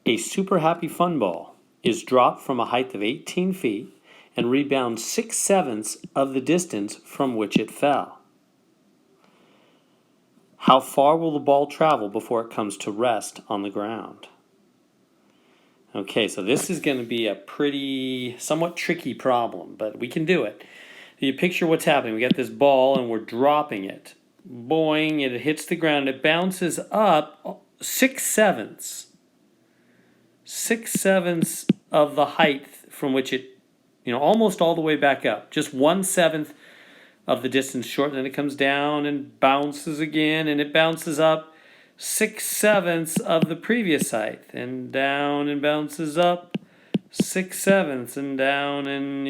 A super happy fun ball is dropped from a height of 18 feet and rebounds 6/7 of the distance from which it fell. How far will the ball travel before it comes to rest on the ground? Okay, so this is going to be a pretty, somewhat tricky problem, but we can do it. You picture what's happening. We got this ball and we're dropping it. Boing, it hits the ground. It bounces up 6/7. 6/7 of the height from which it, almost all the way back up. Just 1/7 of the distance short, and then it comes down and bounces again, and it bounces up 6/7 of the previous height, and down and bounces up 6/7 and down, and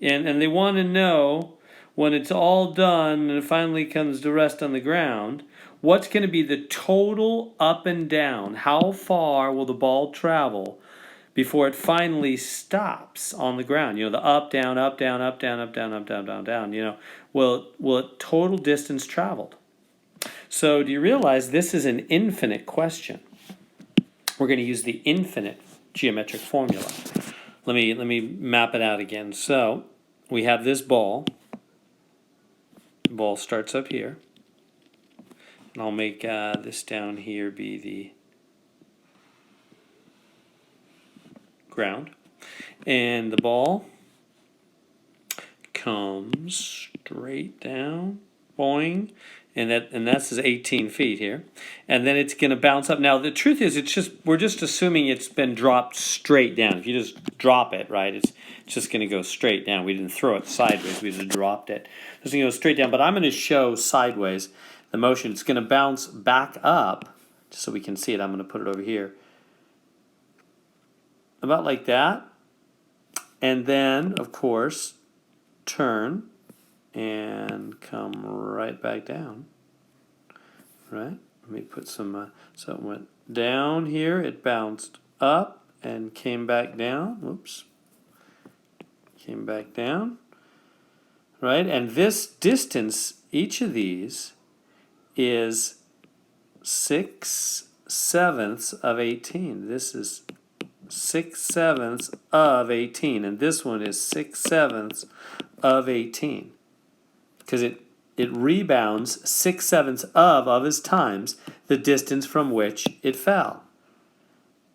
and they want to know when it's all done and it finally comes to rest on the ground, what's going to be the total up and down? How far will the ball travel before it finally stops on the ground? The up, down, up, down, up, down, up, down, up, down, down, down. Will it total distance traveled? So do you realize this is an infinite question? We're going to use the infinite geometric formula. Let me map it out again. So we have this ball. The ball starts up here. And I'll make this down here be the ground. And the ball comes straight down, boing, and that's 18 feet here. And then it's going to bounce up. Now the truth is, we're just assuming it's been dropped straight down. If you just drop it, right, it's just going to go straight down. We didn't throw it sideways, we just dropped it. It's going to go straight down, but I'm going to show sideways the motion. It's going to bounce back up, just so we can see it. I'm going to put it over here. About like that. And then, of course, turn and come right back down. Right? Let me put some, so it went down here, it bounced up and came back down. Whoops. Came back down. Right? And this distance, each of these, is 6/7 of 18. This is 6/7 of 18, and this one is 6/7 of 18, because it rebounds 6/7 of is times the distance from which it fell.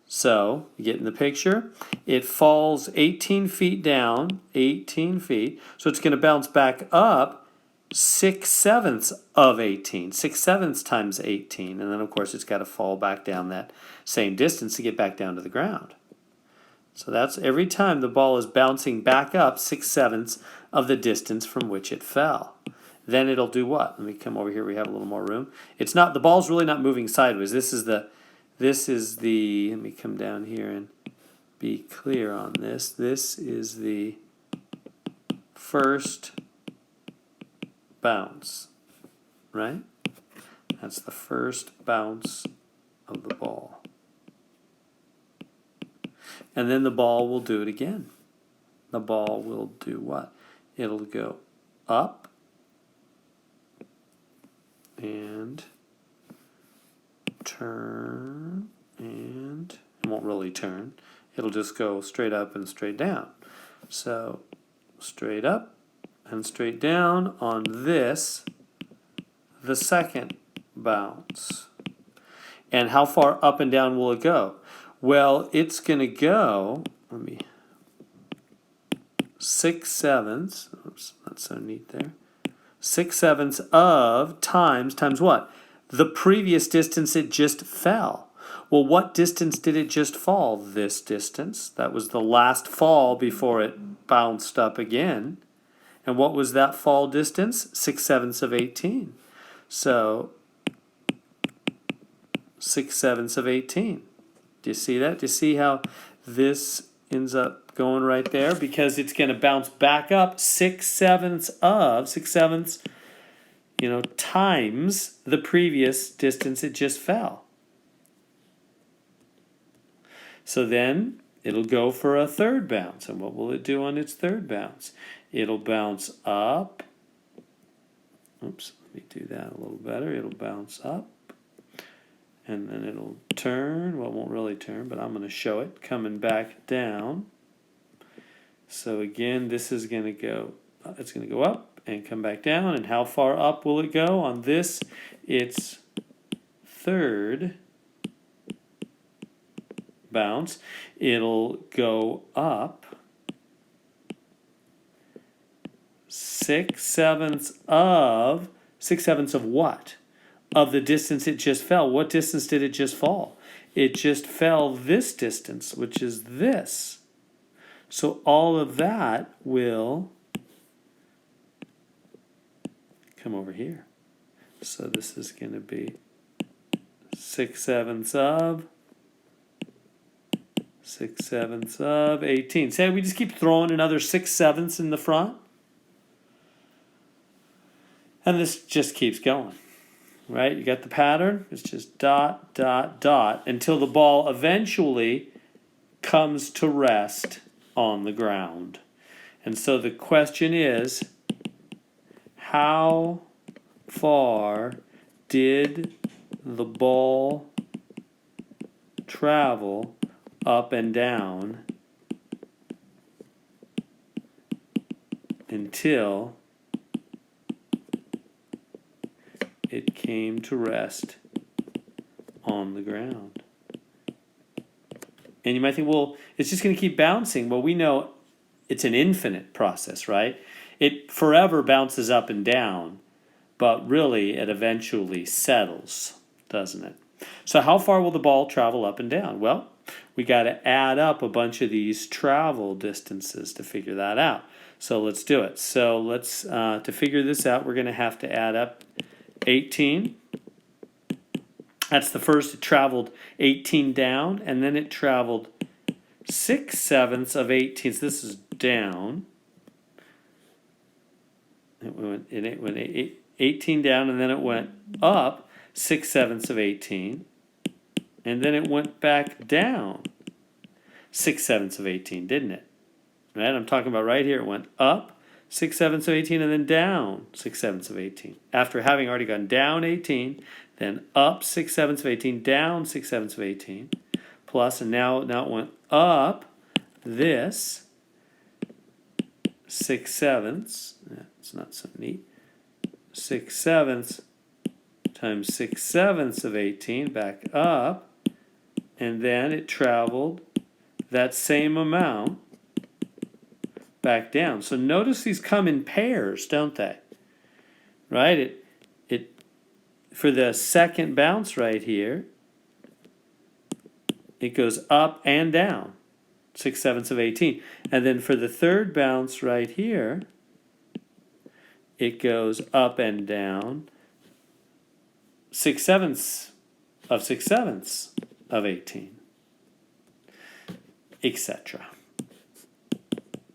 So you get in the picture. It falls 18 feet down, 18 feet. So it's going to bounce back up 6/7 of 18. 6/7 times 18, and then of course it's got to fall back down that same distance to get back down to the ground. So that's every time the ball is bouncing back up 6/7 of the distance from which it fell. Then it'll do what? Let me come over here. We have a little more room. It's not, the ball's really not moving sideways. This is the, let me come down here and be clear on this. This is the first bounce, right? That's the first bounce of the ball. And then the ball will do it again. The ball will do what? It'll go up and turn, and it won't really turn. It'll just go straight up and straight down. So straight up and straight down on this, the second bounce. And how far up and down will it go? Well, it's going to go, 6/7. Oops, that's so neat there. 6/7 of times what? The previous distance it just fell. Well, what distance did it just fall? This distance. That was the last fall before it bounced up again. And what was that fall distance? 6/7 of 18. So 6/7 of 18. Do you see that? Do you see how this ends up going right there? Because it's going to bounce back up 6/7 times the previous distance it just fell. So then it'll go for a third bounce. And what will it do on its third bounce? It'll bounce up. Oops, let me do that a little better. It'll bounce up and then it'll turn. Well, it won't really turn, but I'm going to show it coming back down. So again, this is going to go, it's going to go up and come back down. And how far up will it go? On this, its third bounce, it'll go up 6/7 of what? Of the distance it just fell. What distance did it just fall? It just fell this distance, which is this. So all of that will come over here. So this is going to be 6/7 of 18. Say we just keep throwing another 6/7 in the front. And this just keeps going. Right? You got the pattern? It's just dot, dot, dot until the ball eventually comes to rest on the ground. And so the question is, how far did the ball travel up and down until it came to rest on the ground? And you might think, well, it's just going to keep bouncing. Well, we know it's an infinite process, right? It forever bounces up and down, but really it eventually settles, doesn't it? So how far will the ball travel up and down? Well, we got to add up a bunch of these travel distances to figure that out. So let's do it. So let's, to figure this out, we're going to have to add up 18. That's the first. It traveled 18 down, and then it traveled 6/7 of 18. So this is down. It went 18 down, and then it went up 6/7 of 18, and then it went back down 6/7 of 18, didn't it? Right? I'm talking about right here. It went up 6/7 of 18 and then down 6/7 of 18. After having already gone down 18, then up 6/7 of 18, down 6/7 of 18, plus, and now it went up this 6/7. It's not so neat. 6/7 times 6/7 of 18 back up, and then it traveled that same amount back down. So notice these come in pairs, don't they? Right? It for the second bounce right here, it goes up and down 6/7 of 18. And then for the third bounce right here, it goes up and down 6/7 of 6/7 of 18, etc.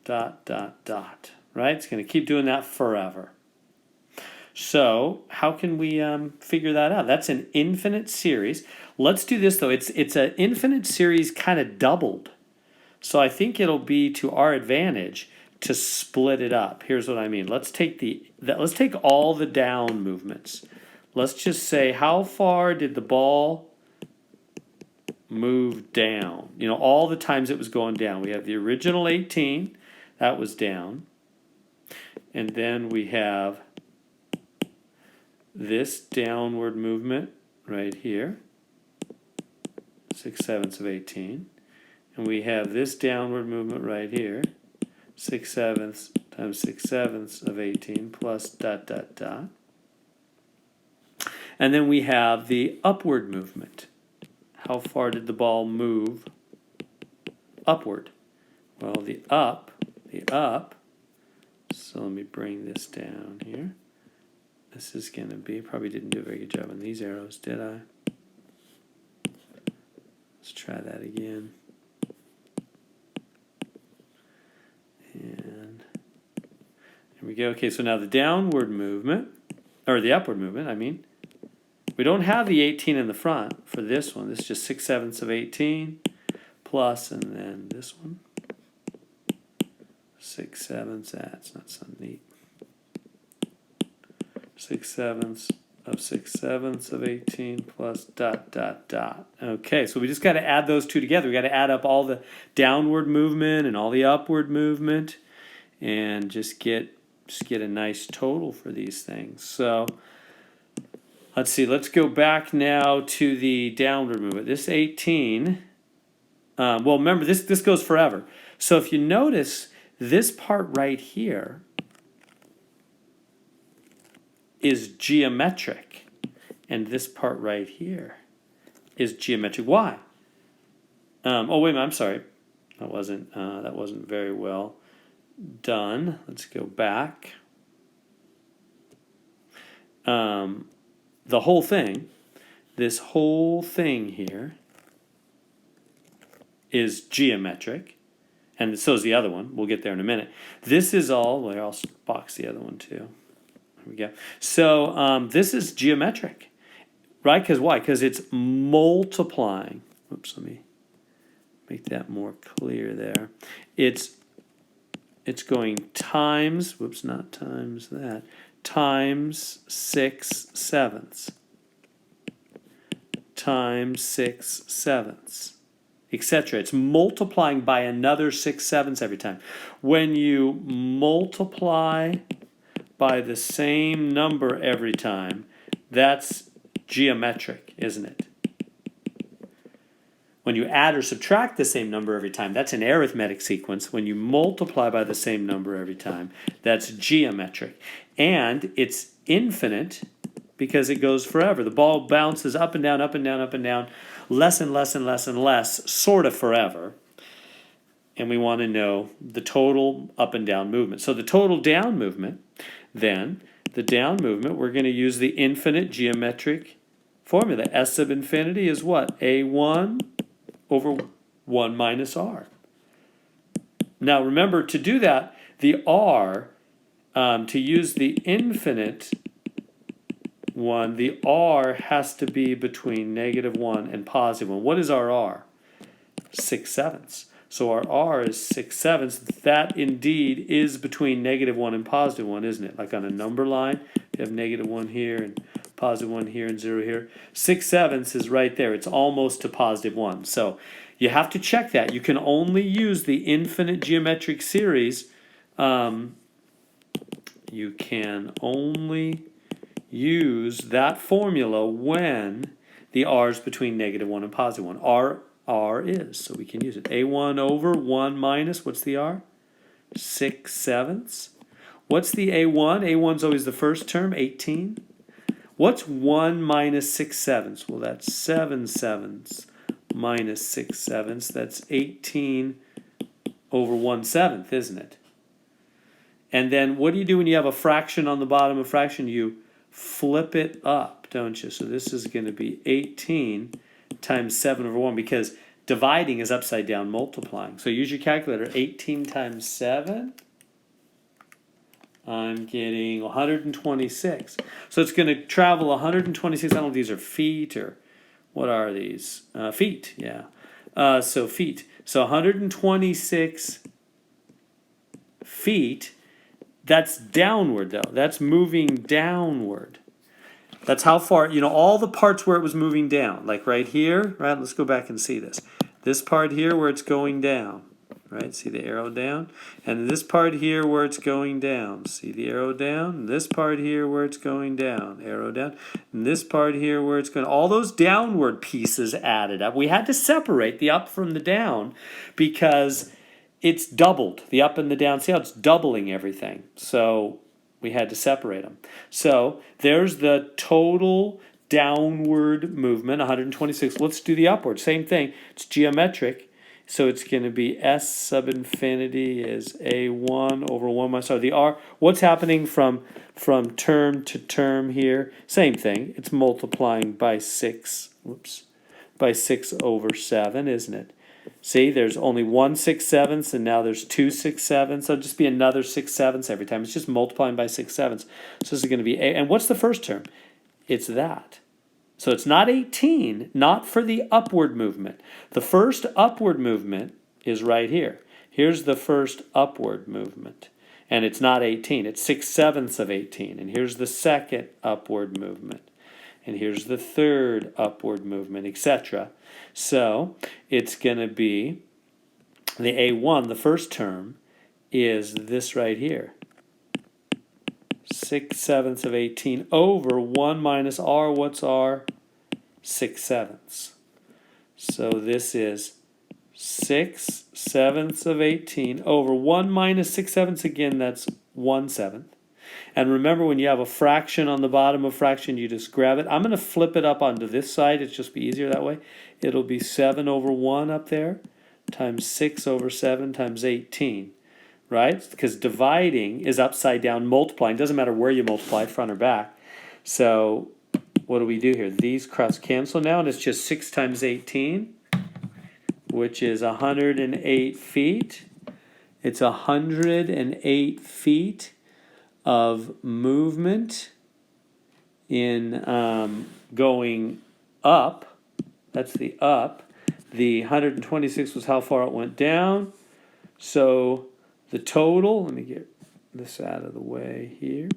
Dot, dot, dot. Right? It's going to keep doing that forever. So how can we figure that out? That's an infinite series. Let's do this, though. It's an infinite series kind of doubled. So I think it'll be to our advantage to split it up. Here's what I mean. Let's take let's take all the down movements. Let's just say, how far did the ball move down? You know, all the times it was going down. We have the original 18. That was down. And then we have this downward movement right here, 6/7 of 18. And we have this downward movement right here, 6/7 times 6/7 of 18 plus dot, dot, dot. And then we have the upward movement. How far did the ball move upward? Well, the up, so let me bring this down here. This is going to be, probably didn't do a very good job on these arrows, did I? Let's try that again. And here we go. Okay, so now the downward movement, or the upward movement, I mean. We don't have the 18 in the front for this one. This is just 6/7 of 18 plus, and then this one. 6/7, that's not so neat. 6/7 of 6/7 of 18 plus dot, dot, dot. Okay, so we just got to add those two together. We got to add up all the downward movement and all the upward movement and just get a nice total for these things. So let's see, let's go back now to the downward movement. This 18, well, remember, this goes forever. So if you notice, this part right here is geometric, and this part right here is geometric. Why? Oh, wait a minute, I'm sorry. That wasn't very well done. Let's go back. The whole thing, this whole thing here is geometric, and so is the other one. We'll get there in a minute. This is all, well, I'll box the other one too. There we go. So this is geometric, right? Because why? Because it's multiplying. Oops, let me make that more clear there. It's going times, whoops, not times that, times 6/7 times 6/7, etc. It's multiplying by another 6/7 every time. When you multiply by the same number every time, that's geometric, isn't it? When you add or subtract the same number every time, that's an arithmetic sequence. When you multiply by the same number every time, that's geometric. And it's infinite because it goes forever. The ball bounces up and down, up and down, up and down, less and less and less and less, sort of forever. And we want to know the total up and down movement. So the total down movement, then, the down movement, we're going to use the infinite geometric formula. S sub infinity is what? A1 over 1 minus r. Now remember, to do that, the r, to use the infinite one, the r has to be between -1 and +1. What is our r? 6/7. So our r is 6/7. That indeed is between -1 and +1, isn't it? Like on a number line, you have -1 here and +1 here and 0 here. 6/7 is right there. It's almost to +1. So you have to check that. You can only use the infinite geometric series. You can only use that formula when the r is between -1 and +1. R is, so we can use it. A1 over 1 minus, what's the r? 6/7. What's the A1? A1's always the first term, 18. What's 1 minus 6/7? Well, that's 7/7 minus 6/7. That's 18 over 1/7, isn't it? And then what do you do when you have a fraction on the bottom of a fraction? You flip it up, don't you? So this is going to be 18 times 7 over 1, because dividing is upside down multiplying. So use your calculator. 18 times 7, I'm getting 126. So it's going to travel 126. I don't know if these are feet or what are these? Feet, yeah. So feet. So 126 feet. That's downward, though. That's moving downward. That's how far, all the parts where it was moving down. Like right here, right? Let's go back and see this. This part here where it's going down, right? See the arrow down? And this part here where it's going down. See the arrow down? And this part here where it's going down. Arrow down. And this part here where it's going. All those downward pieces added up. We had to separate the up from the down because it's doubled. The up and the down. See how it's doubling everything. So we had to separate them. So there's the total downward movement, 126. Let's do the upward. Same thing. It's geometric. So it's going to be S sub infinity is A1 over 1 minus R. The R, what's happening from term to term here? Same thing. It's multiplying by 6. Whoops. By 6 over 7, isn't it? See, there's only 1 6/7, and now there's 2 6/7. So it'll just be another 6/7 every time. It's just multiplying by 6/7. So this is going to be A. And what's the first term? It's that. So it's not 18, not for the upward movement. The first upward movement is right here. Here's the first upward movement. And it's not 18. It's 6/7 of 18. And here's the second upward movement. and here's the third upward movement, etc. So it's going to be the A1, the first term, is this right here. 6/7 of 18 over 1 minus r. What's r? 6/7. So this is 6/7 of 18 over 1 minus 6/7. Again, that's 1/7. And remember, when you have a fraction on the bottom of fraction, you just grab it. I'm going to flip it up onto this side. It's just be easier that way. It'll be 7 over 1 up there times 6 over 7 times 18. Right? Because dividing is upside down multiplying. Doesn't matter where you multiply, front or back. So what do we do here? These cross cancel now, and it's just 6 times 18, which is 108 feet. It's 108 feet of movement in going up. That's the up. The 126 was how far it went down. So the total, let me get this out of the way here.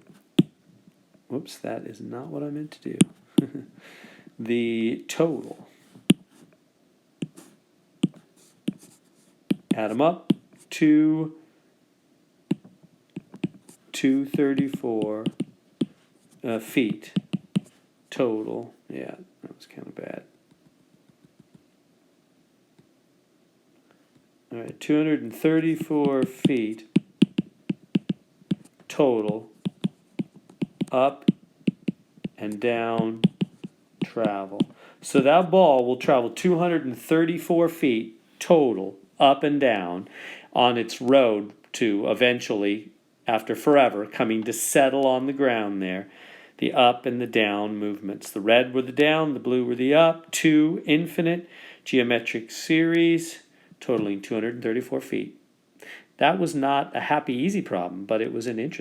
Whoops, that is not what I meant to do. The total, add them up, 234 feet total. Yeah, that was kind of bad. All right, 234 feet total, up and down travel. So that ball will travel 234 feet total, up and down, on its road to eventually, after forever, coming to settle on the ground there. The up and the down movements. The red were the down, the blue were the up. 2 infinite geometric series totaling 234 feet. That was not a happy, easy problem, but it was an interesting